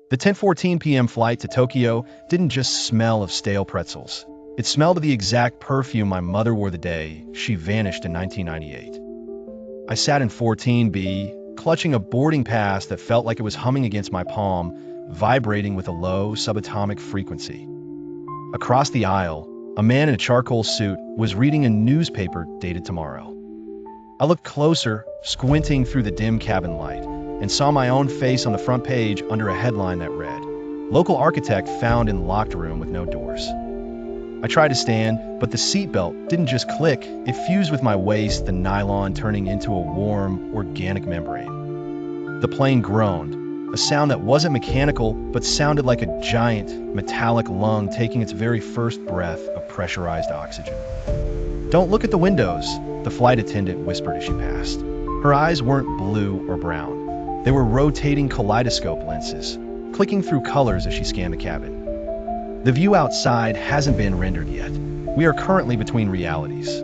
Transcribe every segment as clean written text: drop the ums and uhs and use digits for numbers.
The 10:14 p.m. flight to Tokyo didn't just smell of stale pretzels. It smelled of the exact perfume my mother wore the day she vanished in 1998. I sat in 14B, clutching a boarding pass that felt like it was humming against my palm, vibrating with a low subatomic frequency. Across the aisle, a man in a charcoal suit was reading a newspaper dated tomorrow. I looked closer, squinting through the dim cabin light, and saw my own face on the front page under a headline that read, "Local architect found in locked room with no doors." I tried to stand, but the seatbelt didn't just click, it fused with my waist, the nylon turning into a warm, organic membrane. The plane groaned, a sound that wasn't mechanical, but sounded like a giant, metallic lung taking its very first breath of pressurized oxygen. "Don't look at the windows," the flight attendant whispered as she passed. Her eyes weren't blue or brown. They were rotating kaleidoscope lenses, clicking through colors as she scanned the cabin. "The view outside hasn't been rendered yet. We are currently between realities."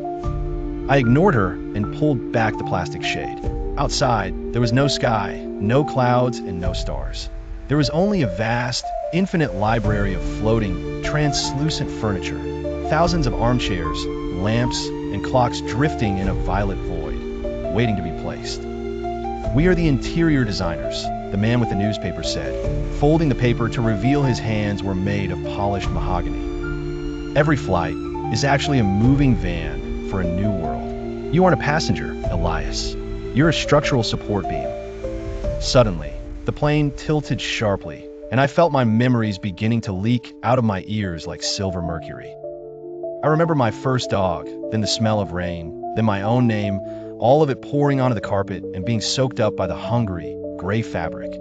I ignored her and pulled back the plastic shade. Outside, there was no sky, no clouds, and no stars. There was only a vast, infinite library of floating, translucent furniture, thousands of armchairs, lamps, and clocks drifting in a violet void, waiting to be placed. "We are the interior designers," the man with the newspaper said, folding the paper to reveal his hands were made of polished mahogany. "Every flight is actually a moving van for a new world. You aren't a passenger, Elias. You're a structural support beam." Suddenly, the plane tilted sharply, and I felt my memories beginning to leak out of my ears like silver mercury. I remember my first dog, then the smell of rain, then my own name, all of it pouring onto the carpet and being soaked up by the hungry, gray fabric.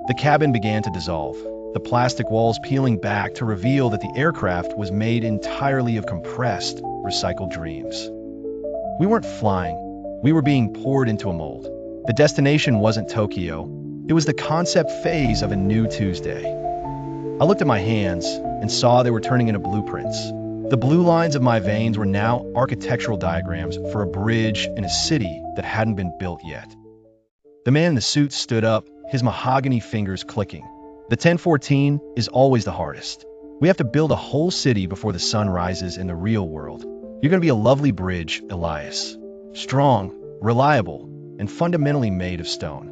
The cabin began to dissolve, the plastic walls peeling back to reveal that the aircraft was made entirely of compressed, recycled dreams. We weren't flying, we were being poured into a mold. The destination wasn't Tokyo, it was the concept phase of a new Tuesday. I looked at my hands and saw they were turning into blueprints. The blue lines of my veins were now architectural diagrams for a bridge in a city that hadn't been built yet. The man in the suit stood up, his mahogany fingers clicking. "The 10:14 is always the hardest. We have to build a whole city before the sun rises in the real world. You're going to be a lovely bridge, Elias. Strong, reliable, and fundamentally made of stone."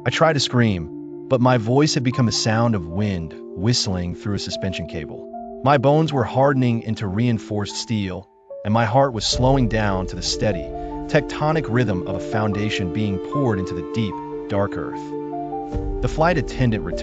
I tried to scream, but my voice had become the sound of wind whistling through a suspension cable. My bones were hardening into reinforced steel, and my heart was slowing down to the steady, tectonic rhythm of a foundation being poured into the deep, dark earth. The flight attendant returned.